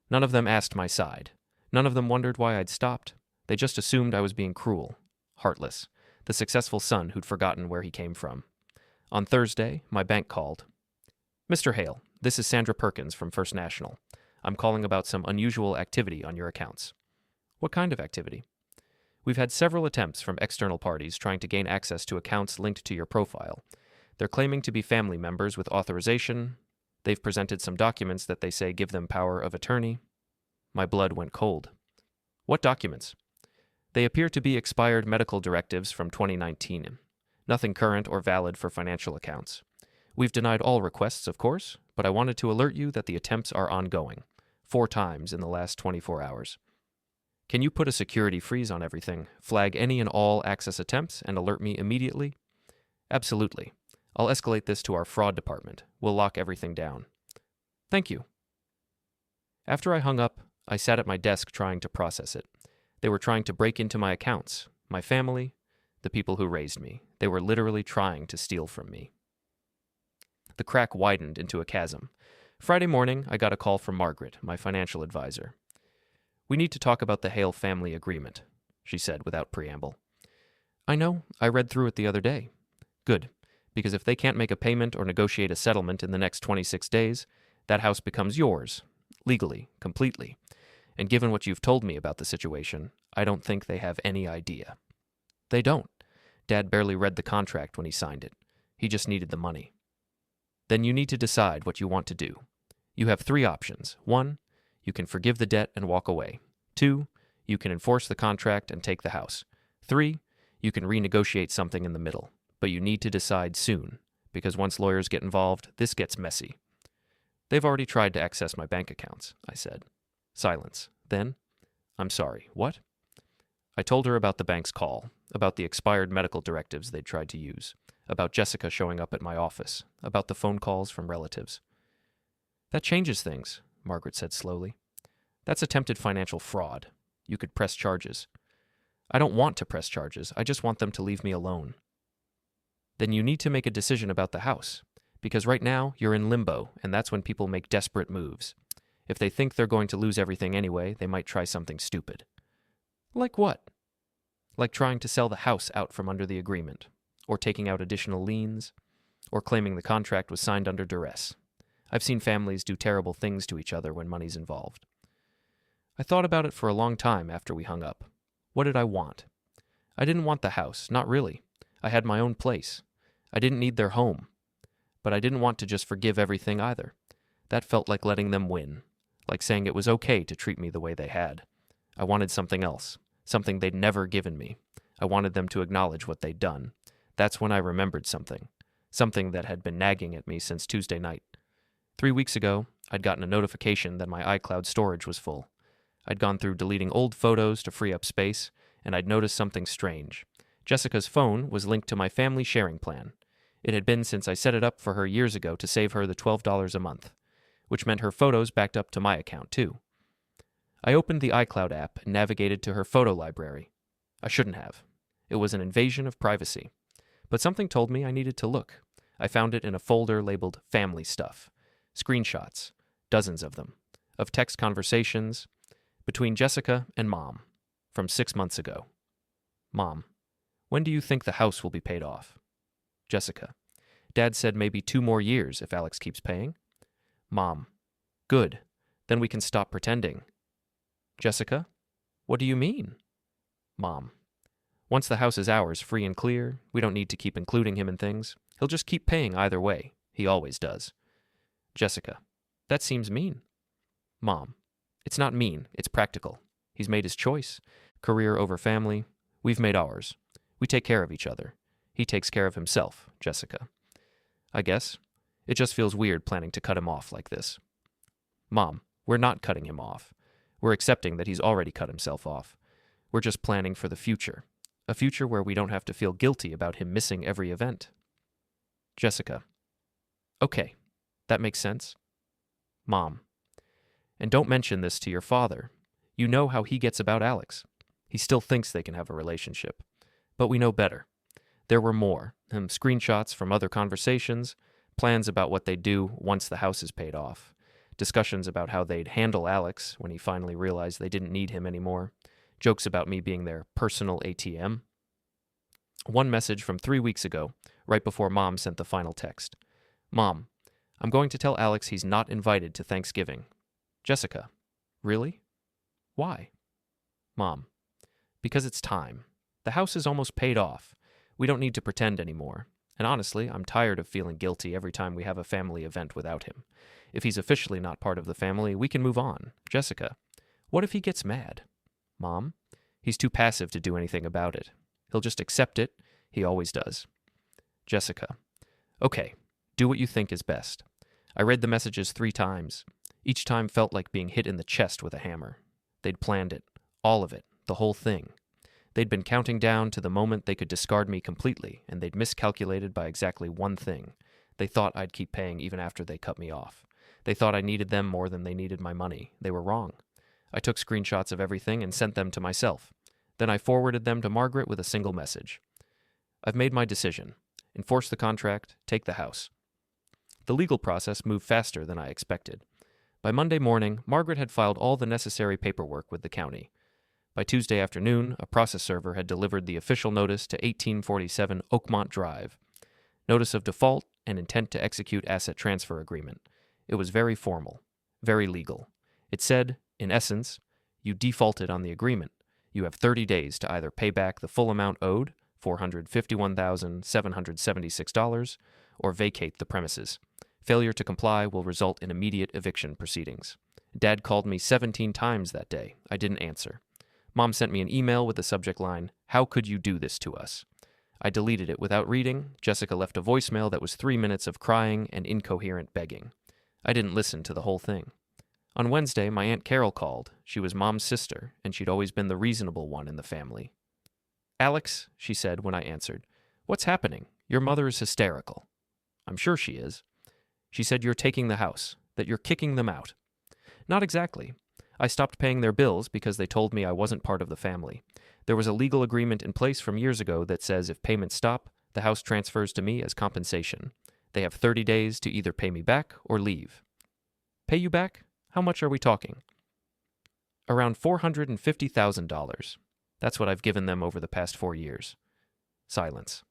A: None of them asked my side. None of them wondered why I'd stopped. They just assumed I was being cruel, heartless, the successful son who'd forgotten where he came from. On Thursday, my bank called. Mr. Hale, this is Sandra Perkins from First National. I'm calling about some unusual activity on your accounts. What kind of activity? We've had several attempts from external parties trying to gain access to accounts linked to your profile. They're claiming to be family members with authorization. They've presented some documents that they say give them power of attorney. My blood went cold. What documents? They appear to be expired medical directives from 2019. Nothing current or valid for financial accounts. We've denied all requests, of course, but I wanted to alert you that the attempts are ongoing, 4 times in the last 24 hours. Can you put a security freeze on everything, flag any and all access attempts, and alert me immediately? Absolutely. I'll escalate this to our fraud department. We'll lock everything down. Thank you. After I hung up, I sat at my desk trying to process it. They were trying to break into my accounts, my family, the people who raised me. They were literally trying to steal from me. The crack widened into a chasm. Friday morning, I got a call from Margaret, my financial advisor. We need to talk about the Hale family agreement, she said without preamble. I know. I read through it the other day. Good, because if they can't make a payment or negotiate a settlement in the next 26 days, that house becomes yours, legally, completely. And given what you've told me about the situation, I don't think they have any idea. They don't. Dad barely read the contract when he signed it. He just needed the money. Then you need to decide what you want to do. You have 3 options. 1, you can forgive the debt and walk away. 2, you can enforce the contract and take the house. 3, you can renegotiate something in the middle. But you need to decide soon, because once lawyers get involved, this gets messy. They've already tried to access my bank accounts, I said. Silence. Then, I'm sorry, what? I told her about the bank's call, about the expired medical directives they'd tried to use, about Jessica showing up at my office, about the phone calls from relatives. That changes things, Margaret said slowly. That's attempted financial fraud. You could press charges. I don't want to press charges. I just want them to leave me alone. Then you need to make a decision about the house, because right now you're in limbo, and that's when people make desperate moves. If they think they're going to lose everything anyway, they might try something stupid. Like what? Like trying to sell the house out from under the agreement, or taking out additional liens, or claiming the contract was signed under duress. I've seen families do terrible things to each other when money's involved. I thought about it for a long time after we hung up. What did I want? I didn't want the house, not really. I had my own place. I didn't need their home. But I didn't want to just forgive everything either. That felt like letting them win, like saying it was okay to treat me the way they had. I wanted something else, something they'd never given me. I wanted them to acknowledge what they'd done. That's when I remembered something that had been nagging at me since Tuesday night. 3 weeks ago, I'd gotten a notification that my iCloud storage was full. I'd gone through deleting old photos to free up space, and I'd noticed something strange. Jessica's phone was linked to my family sharing plan. It had been since I set it up for her years ago to save her the $12 a month, which meant her photos backed up to my account too. I opened the iCloud app and navigated to her photo library. I shouldn't have. It was an invasion of privacy. But something told me I needed to look. I found it in a folder labeled Family Stuff. Screenshots, dozens of them, of text conversations between Jessica and Mom from 6 months ago. Mom, when do you think the house will be paid off? Jessica, Dad said maybe 2 more years if Alex keeps paying. Mom, good. Then we can stop pretending. Jessica, what do you mean? Mom, once the house is ours, free and clear, we don't need to keep including him in things. He'll just keep paying either way. He always does. Jessica, that seems mean. Mom, it's not mean, it's practical. He's made his choice. Career over family. We've made ours. We take care of each other. He takes care of himself, Jessica. I guess. It just feels weird planning to cut him off like this. Mom, we're not cutting him off. We're accepting that he's already cut himself off. We're just planning for the future. A future where we don't have to feel guilty about him missing every event. Jessica. Okay, that makes sense. Mom. And don't mention this to your father. You know how he gets about Alex. He still thinks they can have a relationship. But we know better. There were more, screenshots from other conversations, plans about what they'd do once the house is paid off, discussions about how they'd handle Alex when he finally realized they didn't need him anymore, jokes about me being their personal ATM. One message from 3 weeks ago, right before Mom sent the final text. Mom, I'm going to tell Alex he's not invited to Thanksgiving. Jessica, really? Why? Mom, because it's time. The house is almost paid off. We don't need to pretend anymore. And honestly, I'm tired of feeling guilty every time we have a family event without him. If he's officially not part of the family, we can move on. Jessica, what if he gets mad? Mom, he's too passive to do anything about it. He'll just accept it. He always does. Jessica, okay, do what you think is best. I read the messages 3 times. Each time felt like being hit in the chest with a hammer. They'd planned it. All of it. The whole thing. They'd been counting down to the moment they could discard me completely, and they'd miscalculated by exactly one thing. They thought I'd keep paying even after they cut me off. They thought I needed them more than they needed my money. They were wrong. I took screenshots of everything and sent them to myself. Then I forwarded them to Margaret with a single message. I've made my decision. Enforce the contract, take the house. The legal process moved faster than I expected. By Monday morning, Margaret had filed all the necessary paperwork with the county. By Tuesday afternoon, a process server had delivered the official notice to 1847 Oakmont Drive. Notice of default and intent to execute asset transfer agreement. It was very formal, very legal. It said, in essence, you defaulted on the agreement. You have 30 days to either pay back the full amount owed, $451,776, or vacate the premises. Failure to comply will result in immediate eviction proceedings. Dad called me 17 times that day. I didn't answer. Mom sent me an email with the subject line, "How could you do this to us?" I deleted it without reading. Jessica left a voicemail that was 3 minutes of crying and incoherent begging. I didn't listen to the whole thing. On Wednesday, my Aunt Carol called. She was Mom's sister, and she'd always been the reasonable one in the family. "Alex," she said when I answered, "what's happening? Your mother is hysterical." "I'm sure she is." She said, "You're taking the house, that you're kicking them out." "Not exactly. I stopped paying their bills because they told me I wasn't part of the family. There was a legal agreement in place from years ago that says if payments stop, the house transfers to me as compensation. They have 30 days to either pay me back or leave." "Pay you back? How much are we talking?" "Around $450,000. That's what I've given them over the past 4 years." Silence.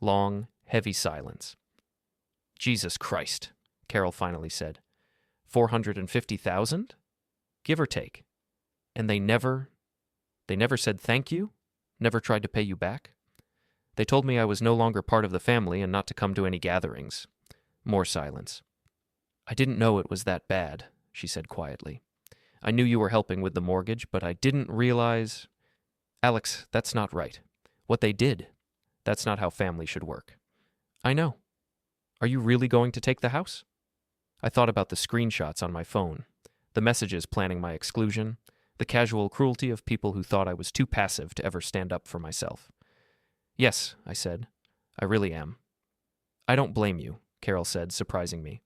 A: Long, heavy silence. "Jesus Christ," Carol finally said. "$450,000? Give or take. And they never said thank you? Never tried to pay you back? They told me I was no longer part of the family and not to come to any gatherings." More silence. "I didn't know it was that bad," she said quietly. "I knew you were helping with the mortgage, but I didn't realize—" "Alex, that's not right. What they did. That's not how family should work." "I know. Are you really going to take the house?" I thought about the screenshots on my phone, the messages planning my exclusion, the casual cruelty of people who thought I was too passive to ever stand up for myself. "Yes," I said. "I really am." "I don't blame you," Carol said, surprising me.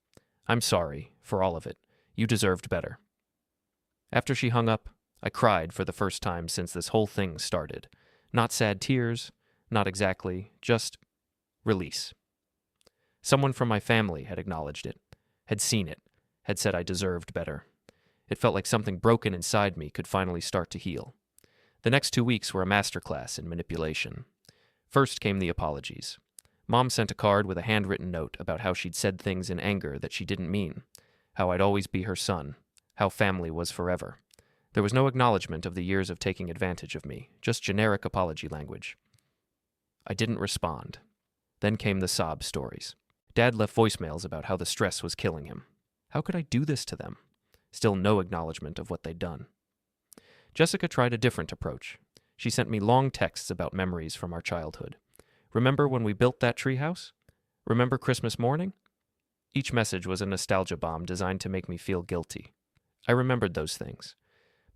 A: "I'm sorry for all of it. You deserved better." After she hung up, I cried for the first time since this whole thing started. Not sad tears, not exactly, just release. Someone from my family had acknowledged it, had seen it, had said I deserved better. It felt like something broken inside me could finally start to heal. The next 2 weeks were a masterclass in manipulation. First came the apologies. Mom sent a card with a handwritten note about how she'd said things in anger that she didn't mean, how I'd always be her son, how family was forever. There was no acknowledgement of the years of taking advantage of me, just generic apology language. I didn't respond. Then came the sob stories. Dad left voicemails about how the stress was killing him. How could I do this to them? Still no acknowledgement of what they'd done. Jessica tried a different approach. She sent me long texts about memories from our childhood. "Remember when we built that treehouse? Remember Christmas morning?" Each message was a nostalgia bomb designed to make me feel guilty. I remembered those things.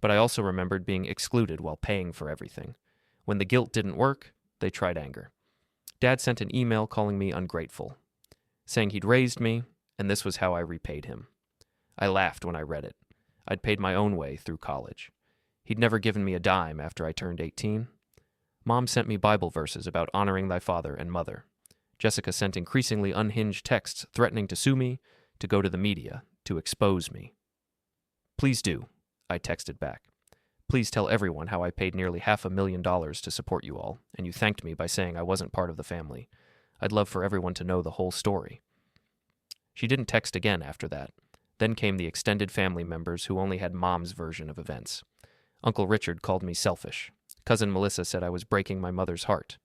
A: But I also remembered being excluded while paying for everything. When the guilt didn't work, they tried anger. Dad sent an email calling me ungrateful, saying he'd raised me, and this was how I repaid him. I laughed when I read it. I'd paid my own way through college. He'd never given me a dime after I turned 18. Mom sent me Bible verses about honoring thy father and mother. Jessica sent increasingly unhinged texts threatening to sue me, to go to the media, to expose me. "Please do," I texted back. "Please tell everyone how I paid nearly $500,000 to support you all, and you thanked me by saying I wasn't part of the family. I'd love for everyone to know the whole story." She didn't text again after that. Then came the extended family members who only had Mom's version of events. Uncle Richard called me selfish. Cousin Melissa said I was breaking my mother's heart.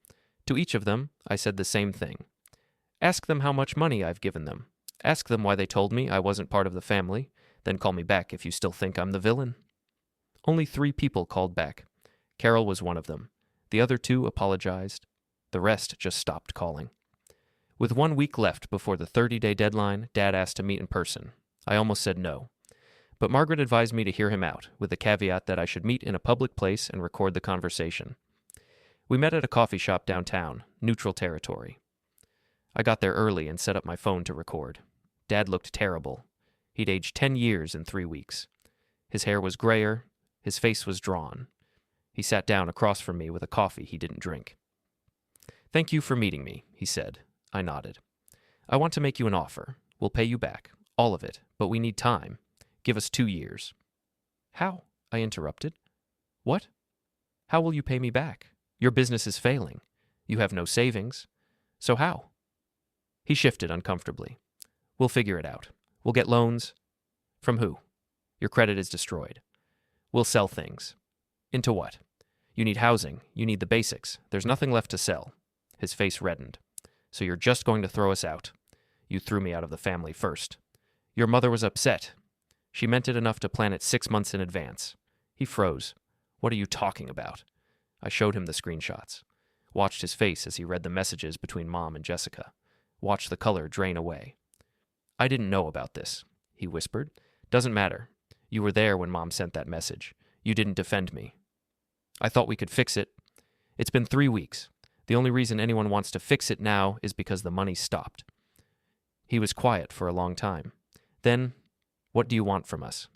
A: To each of them, I said the same thing. Ask them how much money I've given them. Ask them why they told me I wasn't part of the family. Then call me back if you still think I'm the villain. Only 3 people called back. Carol was one of them. The other 2 apologized. The rest just stopped calling. With 1 week left before the 30-day deadline, Dad asked to meet in person. I almost said no. But Margaret advised me to hear him out, with the caveat that I should meet in a public place and record the conversation. We met at a coffee shop downtown, neutral territory. I got there early and set up my phone to record. Dad looked terrible. He'd aged 10 years in 3 weeks. His hair was grayer, his face was drawn. He sat down across from me with a coffee he didn't drink. "Thank you for meeting me," he said. I nodded. "I want to make you an offer. We'll pay you back, all of it, but we need time. Give us 2 years. "How?" I interrupted. "What? How will you pay me back? Your business is failing. You have no savings. So how?" He shifted uncomfortably. "We'll figure it out. We'll get loans." "From who?" "Your credit is destroyed." "We'll sell things." "Into what?" "You need housing. You need the basics. There's nothing left to sell." His face reddened. "So you're just going to throw us out? You threw me out of the family first." "Your mother was upset. She meant it enough to plan it 6 months in advance." He froze. "What are you talking about?" I showed him the screenshots. Watched his face as he read the messages between Mom and Jessica. Watched the color drain away. "I didn't know about this," he whispered. "Doesn't matter. You were there when Mom sent that message. You didn't defend me. I thought we could fix it. It's been 3 weeks. The only reason anyone wants to fix it now is because the money stopped." He was quiet for a long time. Then, "What do you want from us?"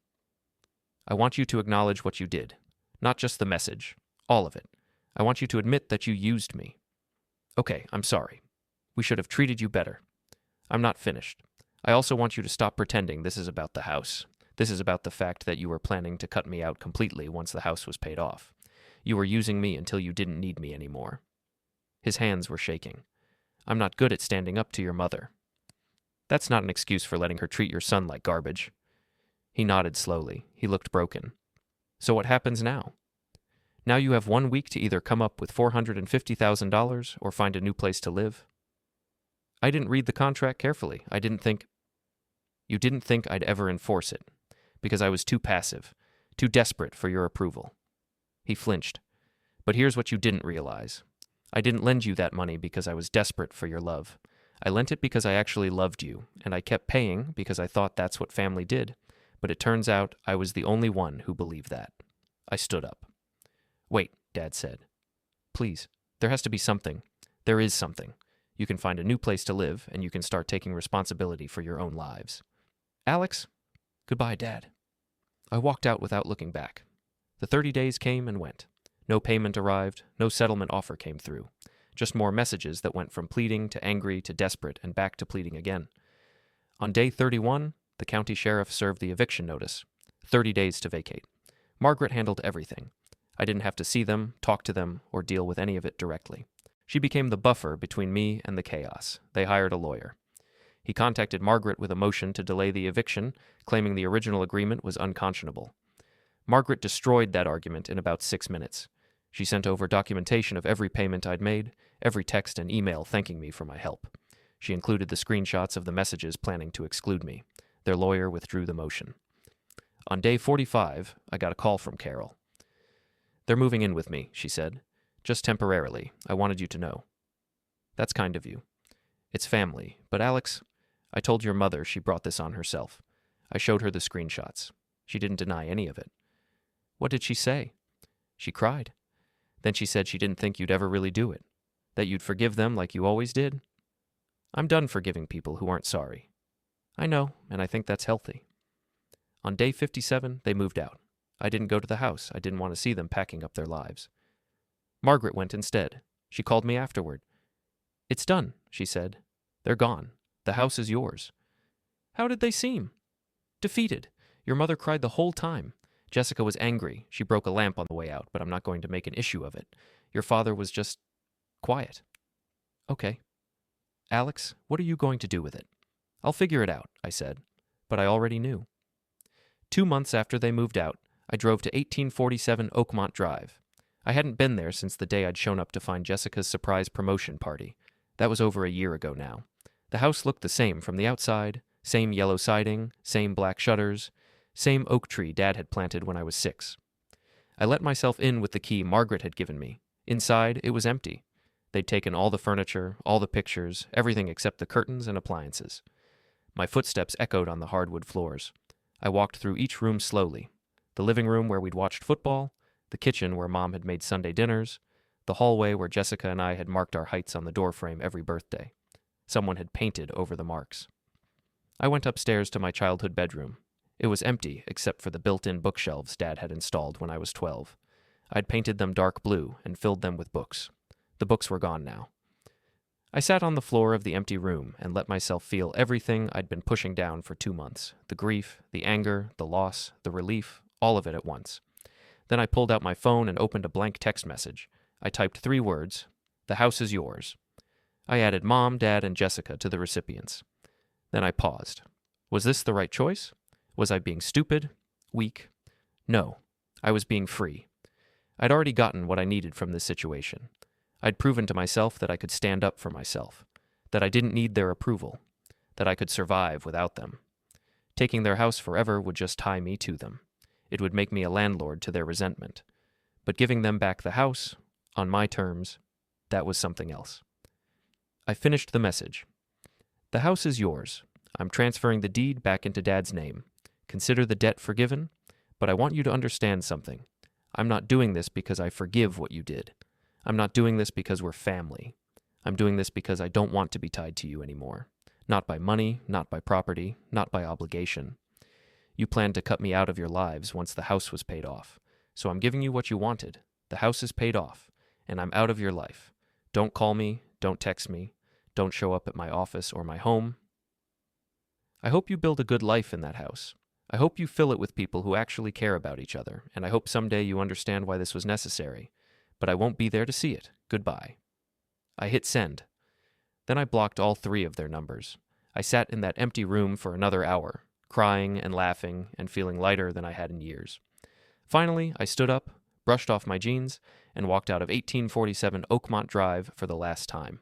A: "I want you to acknowledge what you did. Not just the message. All of it. I want you to admit that you used me." "Okay, I'm sorry. We should have treated you better." "I'm not finished. I also want you to stop pretending this is about the house. This is about the fact that you were planning to cut me out completely once the house was paid off. You were using me until you didn't need me anymore." His hands were shaking. "I'm not good at standing up to your mother." "That's not an excuse for letting her treat your son like garbage." He nodded slowly. He looked broken. "So what happens now?" "Now you have 1 week to either come up with $450,000 or find a new place to live." "I didn't read the contract carefully. You didn't think I'd ever enforce it, because I was too passive, too desperate for your approval." He flinched. "But here's what you didn't realize. I didn't lend you that money because I was desperate for your love. I lent it because I actually loved you, and I kept paying because I thought that's what family did. But it turns out I was the only one who believed that." I stood up. "Wait," Dad said. "Please, there has to be something. There is something. You can find a new place to live, and you can start taking responsibility for your own lives." "Alex?" "Goodbye, Dad." I walked out without looking back. The 30 days came and went. No payment arrived, no settlement offer came through. Just more messages that went from pleading to angry to desperate and back to pleading again. On day 31, the county sheriff served the eviction notice. 30 days to vacate. Margaret handled everything. I didn't have to see them, talk to them, or deal with any of it directly. She became the buffer between me and the chaos. They hired a lawyer. He contacted Margaret with a motion to delay the eviction, claiming the original agreement was unconscionable. Margaret destroyed that argument in about 6 minutes. She sent over documentation of every payment I'd made, every text and email thanking me for my help. She included the screenshots of the messages planning to exclude me. Their lawyer withdrew the motion. On day 45, I got a call from Carol. "They're moving in with me," she said. "Just temporarily. I wanted you to know." "That's kind of you." "It's family. But Alex, I told your mother she brought this on herself. I showed her the screenshots. She didn't deny any of it." "What did she say?" "She cried. Then she said she didn't think you'd ever really do it. That you'd forgive them like you always did." "I'm done forgiving people who aren't sorry." "I know, and I think that's healthy." On day 57, they moved out. I didn't go to the house. I didn't want to see them packing up their lives. Margaret went instead. She called me afterward. "It's done," she said. "They're gone. The house is yours." "How did they seem?" "Defeated. Your mother cried the whole time. Jessica was angry. She broke a lamp on the way out, but I'm not going to make an issue of it. Your father was just quiet." "Okay." "Alex, what are you going to do with it?" "I'll figure it out," I said. But I already knew. 2 months after they moved out, I drove to 1847 Oakmont Drive. I hadn't been there since the day I'd shown up to find Jessica's surprise promotion party. That was over a year ago now. The house looked the same from the outside, same yellow siding, same black shutters, same oak tree Dad had planted when I was 6. I let myself in with the key Margaret had given me. Inside, it was empty. They'd taken all the furniture, all the pictures, everything except the curtains and appliances. My footsteps echoed on the hardwood floors. I walked through each room slowly. The living room where we'd watched football, the kitchen where Mom had made Sunday dinners, the hallway where Jessica and I had marked our heights on the doorframe every birthday. Someone had painted over the marks. I went upstairs to my childhood bedroom. It was empty except for the built-in bookshelves Dad had installed when I was 12. I'd painted them dark blue and filled them with books. The books were gone now. I sat on the floor of the empty room and let myself feel everything I'd been pushing down for 2 months. The grief, the anger, the loss, the relief, all of it at once. Then I pulled out my phone and opened a blank text message. I typed 3 words. "The house is yours." I added Mom, Dad, and Jessica to the recipients. Then I paused. Was this the right choice? Was I being stupid? Weak? No. I was being free. I'd already gotten what I needed from this situation. I'd proven to myself that I could stand up for myself, that I didn't need their approval, that I could survive without them. Taking their house forever would just tie me to them. It would make me a landlord to their resentment. But giving them back the house, on my terms, that was something else. I finished the message. "The house is yours. I'm transferring the deed back into Dad's name. Consider the debt forgiven. But I want you to understand something. I'm not doing this because I forgive what you did. I'm not doing this because we're family. I'm doing this because I don't want to be tied to you anymore. Not by money, not by property, not by obligation. You planned to cut me out of your lives once the house was paid off. So I'm giving you what you wanted. The house is paid off, and I'm out of your life. Don't call me, don't text me, don't show up at my office or my home. I hope you build a good life in that house. I hope you fill it with people who actually care about each other, and I hope someday you understand why this was necessary. But I won't be there to see it. Goodbye. I hit send. Then I blocked all 3 of their numbers. I sat in that empty room for another hour, crying and laughing and feeling lighter than I had in years. Finally, I stood up, brushed off my jeans, and walked out of 1847 Oakmont Drive for the last time.